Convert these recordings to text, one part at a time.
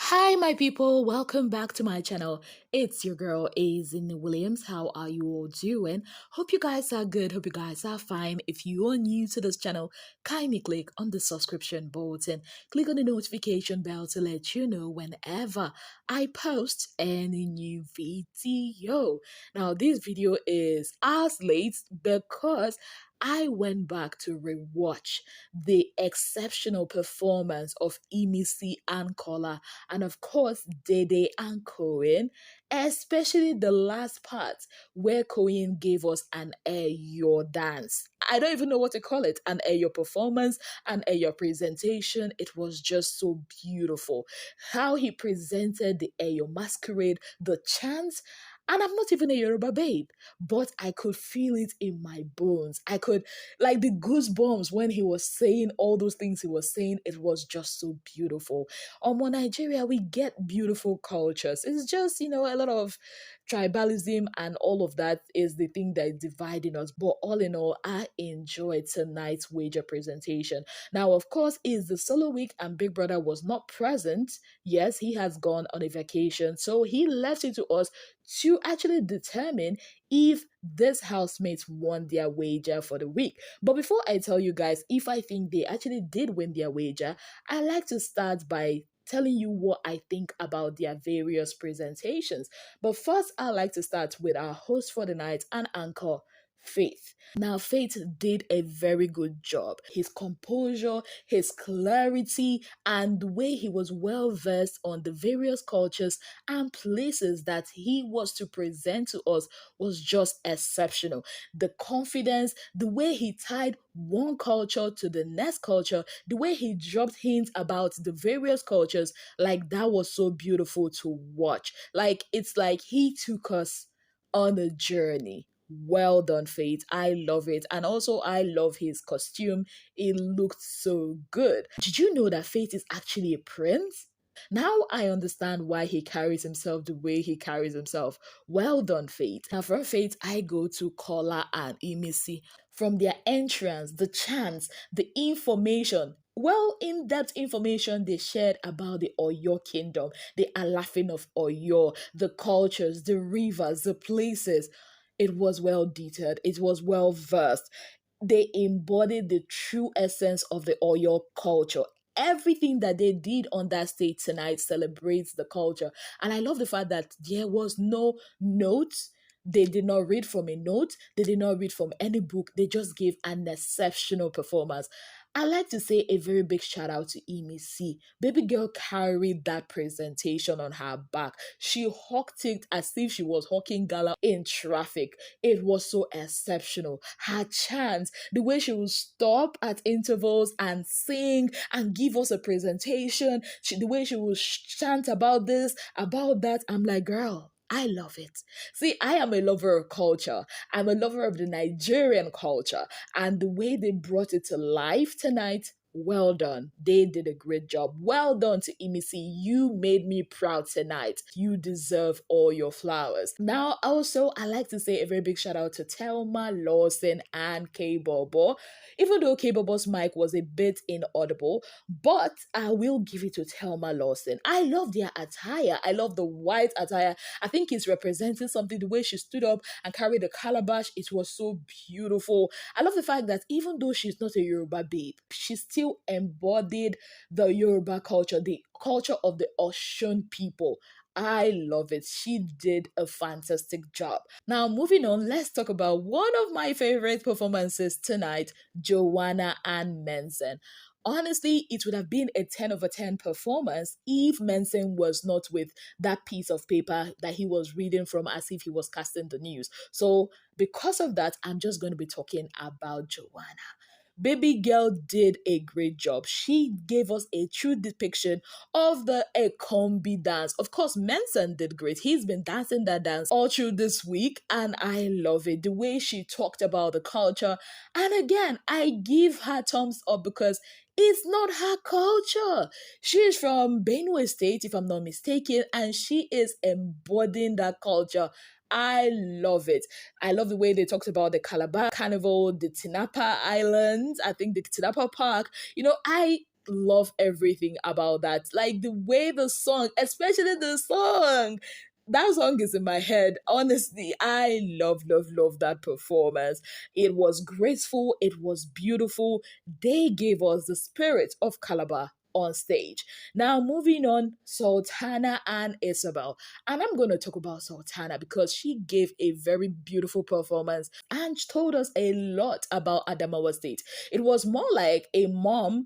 Hi, my people. Welcome back to my channel. It's your girl, Ezinnemwilliams. How are you all doing? Hope you guys are good. Hope you guys are fine. If you are new to this channel, kindly click on the subscription button. Click on the notification bell to let you know whenever I post any new video. Now, this video is as late because I went back to rewatch the exceptional performance of Imisi and Kola and of course Dede and Koyin, especially the last part where Koyin gave us an Eyo dance. I don't even know what to call it, an Eyo performance, an Eyo presentation. It was just so beautiful. How he presented the Eyo masquerade, the chants, and I'm not even a Yoruba babe, but I could feel it in my bones. I could, like the goosebumps when he was saying all those things he was saying, it was just so beautiful. Nigeria, we get beautiful cultures. It's just, a lot of tribalism and all of that is the thing that is dividing us. But all in all, I enjoyed tonight's wager presentation. Now, of course, it's the solo week and Big Brother was not present. Yes, he has gone on a vacation. So he left it to us to actually determine if this housemates won their wager for the week. But before I tell you guys if I think they actually did win their wager, I like to start by telling you what I think about their various presentations. But first, I like to start with our host for the night and anchor, Faith. Now, Faith did a very good job. His composure, his clarity, and the way he was well versed on the various cultures and places that he was to present to us was just exceptional. The confidence, the way he tied one culture to the next culture, the way he dropped hints about the various cultures, like that was so beautiful to watch. Like it's like he took us on a journey. Well done, Faith. I love it. And also, I love his costume. It looked so good. Did you know that Faith is actually a prince? Now I understand why he carries himself the way he carries himself. Well done, Faith. Now, from Faith, I go to Kola and Imisi. From their entrance, the chants, the information, well, in depth information they shared about the Oyo kingdom, the Alafin of Oyo, the cultures, the rivers, the places. It was well detailed, it was well versed. They embodied the true essence of the Oyo culture. Everything that they did on that stage tonight celebrates the culture. And I love the fact that there was no notes. They did not read from a note. They did not read from any book. They just gave an exceptional performance. I like to say a very big shout out to Imisi. Baby girl carried that presentation on her back. She hawked it as if she was hawking gala in traffic. It was so exceptional. Her chant, the way she would stop at intervals and sing and give us a presentation, the way she would chant about this, about that. I'm like, girl, I love it. See, I am a lover of culture. I'm a lover of the Nigerian culture. And the way they brought it to life tonight, well done. They did a great job. Well done to Imisi. You made me proud tonight. You deserve all your flowers. Now, also, I like to say a very big shout out to Thelma, Lawson, and K Bobo. Even though K Bobo's mic was a bit inaudible, but I will give it to Thelma Lawson. I love their attire. I love the white attire. I think it's representing something. The way she stood up and carried the calabash, it was so beautiful. I love the fact that even though she's not a Yoruba babe, she still embodied the Yoruba culture, the culture of the Oshun people. I love it. She did a fantastic job. Now, moving on, let's talk about one of my favorite performances tonight, Joanna and Mensen. Honestly, it would have been a 10 over 10 performance if Mensen was not with that piece of paper that he was reading from as if he was casting the news. So, because of that, I'm just going to be talking about Joanna. Baby girl did a great job. She gave us a true depiction of the Ekombi dance. Of course, Mensen did great. He's been dancing that dance all through this week, and I love it. The way she talked about the culture. And again, I give her thumbs up because it's not her culture. She is from Benue State, if I'm not mistaken, and she is embodying that culture. I love it. I love the way they talked about the Calabar Carnival, the Tinapa Islands, I think the Tinapa Park. I love everything about that. Like the way the song, especially the song, that song is in my head. Honestly, I love that performance. It was graceful, it was beautiful. They gave us the spirit of Calabar on stage. Now, moving on, Sultana and Isabel. And I'm going to talk about Sultana because she gave a very beautiful performance and told us a lot about Adamawa State. It was more like a mom,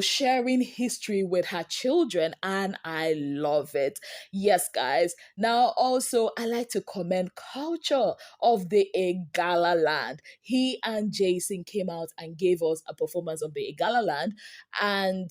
sharing history with her children, and I love it. Yes, guys. Now, also, I like to commend culture of the Igala land. He and Jason came out and gave us a performance on the Igala land, and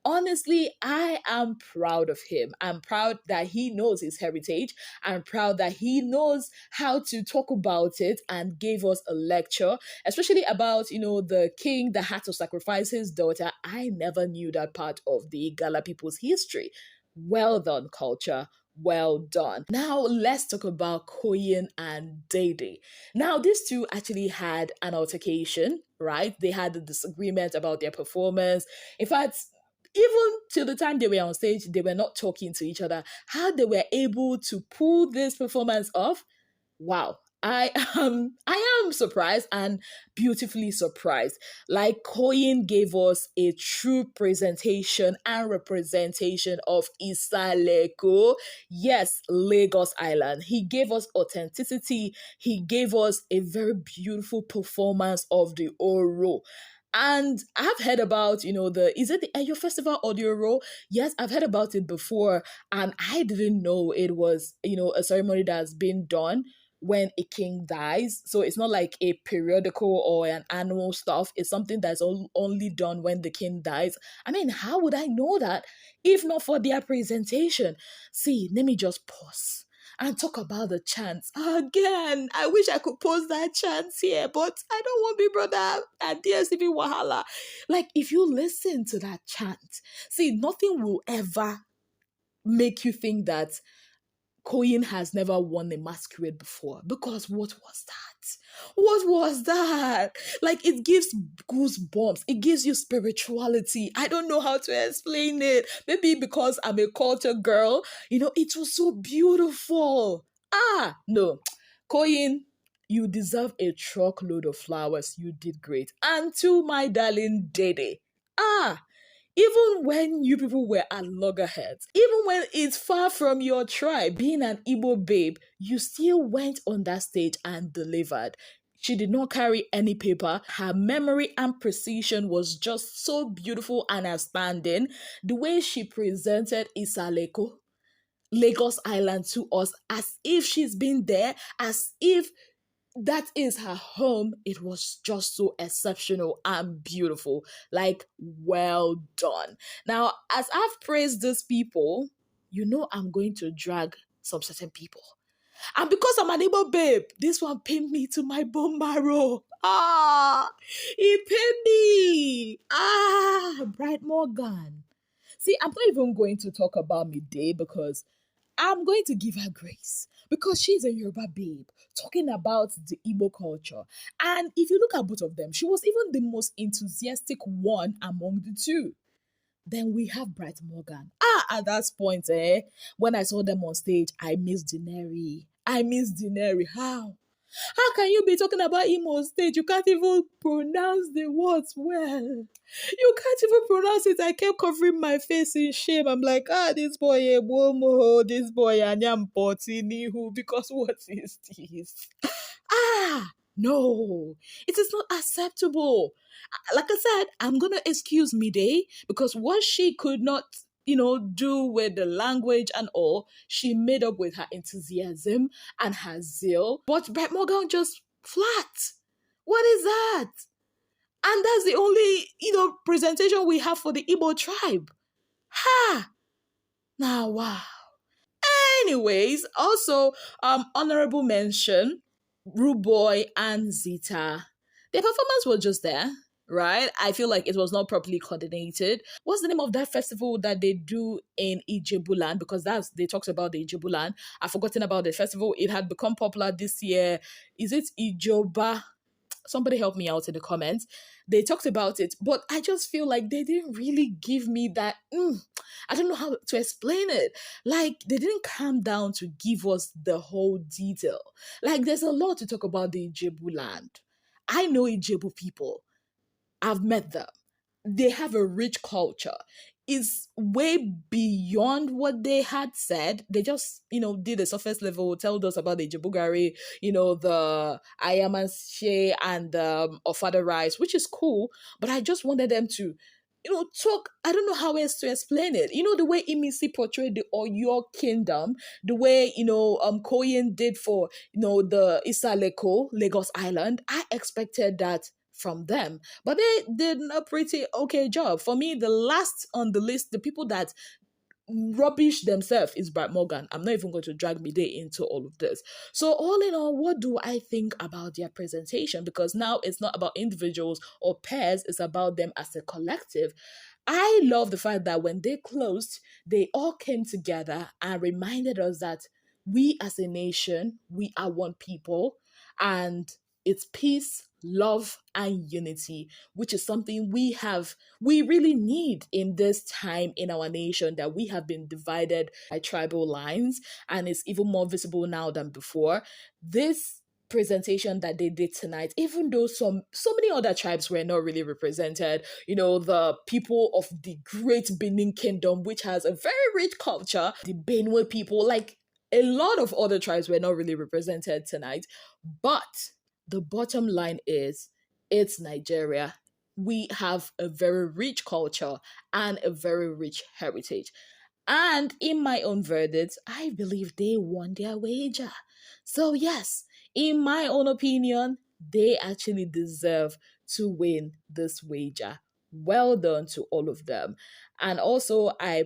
honestly, I am proud of him. I'm proud that he knows his heritage. I'm proud that he knows how to talk about it and gave us a lecture, especially about, the king that had to sacrifice his daughter. I never knew that part of the Gala people's history. Well done, culture. Well done. Now let's talk about Koyin and Dede. Now these two actually had an altercation, right? They had a disagreement about their performance. In fact, even till the time they were on stage, they were not talking to each other. How they were able to pull this performance off, wow. I am surprised and beautifully surprised. Like Koyin gave us a true presentation and representation of Isaleko. Yes, Lagos Island. He gave us authenticity. He gave us a very beautiful performance of the Oro. And I've heard about, is it the Eyo Festival Audio Roll? Yes, I've heard about it before, and I didn't know it was, a ceremony that's been done when a king dies. So it's not like a periodical or an annual stuff. It's something that's only done when the king dies. I mean, how would I know that if not for their presentation? See, let me just pause and talk about the chants. Again, I wish I could post that chant here, but I don't want Big Brother and DSTV Wahala. Like, if you listen to that chant, see, nothing will ever make you think that Koyin has never won a masquerade before. Because what was that? What was that? Like, it gives goosebumps. It gives you spirituality. I don't know how to explain it. Maybe because I'm a culture girl. It was so beautiful. No. Koyin, you deserve a truckload of flowers. You did great. And to my darling Dede. Even when you people were at loggerheads, even when it's far from your tribe, being an Igbo babe, you still went on that stage and delivered. She did not carry any paper. Her memory and precision was just so beautiful and outstanding. The way she presented Isaleko, Lagos Island, to us as if she's been there, as if that is her home. It was just so exceptional and beautiful. Like, well done. Now, as I've praised these people, I'm going to drag some certain people. And because I'm an Igbo babe, this one pained me to my bone marrow. It pained me. Bright Morgan. See, I'm not even going to talk about Midday because I'm going to give her grace because she's a Yoruba babe talking about the Igbo culture. And if you look at both of them, she was even the most enthusiastic one among the two. Then we have Bright Morgan. At that point, when I saw them on stage, I missed Dineri. How? How can you be talking about Imo stage? You can't even pronounce the words well. You can't even pronounce it. I kept covering my face in shame. I'm like, this boy, this boy, Anyam Potinihu, because what is this? No, it is not acceptable. Like I said, I'm gonna excuse Midday because what she could not, do with the language and all, she made up with her enthusiasm and her zeal. But Brett Morgan just flat. What is that? And that's the only, presentation we have for the Igbo tribe. Now, wow. Anyways, also, honorable mention, Rude Boy and Zita. Their performance was just there, right? I feel like it was not properly coordinated. What's the name of that festival that they do in Ijebuland? Because they talked about the Ijebuland. I've forgotten about the festival. It had become popular this year. Is it Ijoba? Somebody help me out in the comments. They talked about it, but I just feel like they didn't really give me that. I don't know how to explain it. Like, they didn't calm down to give us the whole detail. Like, there's a lot to talk about the Ijebu land. I know Ijebu people. I've met them. They have a rich culture. It's way beyond what they had said. They just, did a surface level, told us about the Jabugari, the Ayamashe and Ofada rice, which is cool. But I just wanted them to, talk. I don't know how else to explain it. The way Imisi portrayed the Oyo kingdom, the way, Koyin did for, the Isaleko, Lagos Island. I expected that from them, but they did a pretty okay job. For me, the last on the list, the people that rubbish themselves is Brad Morgan. I'm not even going to drag Mide into all of this. So all in all, what do I think about their presentation? Because now it's not about individuals or pairs, it's about them as a collective. I love the fact that when they closed, they all came together and reminded us that we as a nation, we are one people, and it's peace, love, and unity, which is something we really need in this time in our nation, that we have been divided by tribal lines, and it's even more visible now than before. This presentation that they did tonight, even though so many other tribes were not really represented, the people of the great Benin Kingdom, which has a very rich culture, the Benue people, like a lot of other tribes were not really represented tonight. But the bottom line is, it's Nigeria. We have a very rich culture and a very rich heritage. And in my own verdict, I believe they won their wager. So, yes, in my own opinion, they actually deserve to win this wager. Well done to all of them. And also, I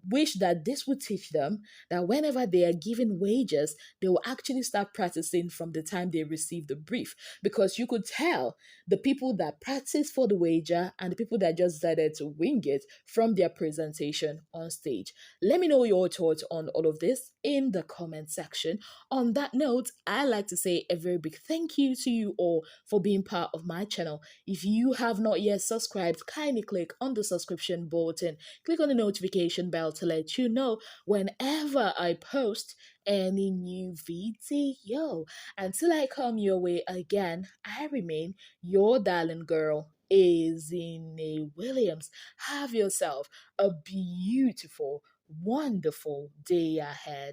wish that this would teach them that whenever they are given wages, they will actually start practicing from the time they receive the brief. Because you could tell the people that practice for the wager and the people that just decided to wing it from their presentation on stage. Let me know your thoughts on all of this in the comment section. On that note, I like to say a very big thank you to you all for being part of my channel. If you have not yet subscribed, kindly click on the subscription button, click on the notification bell to let you know whenever I post any new video. Until I come your way again, I remain your darling girl, Ezinnemwilliams. Have yourself a beautiful, wonderful day ahead.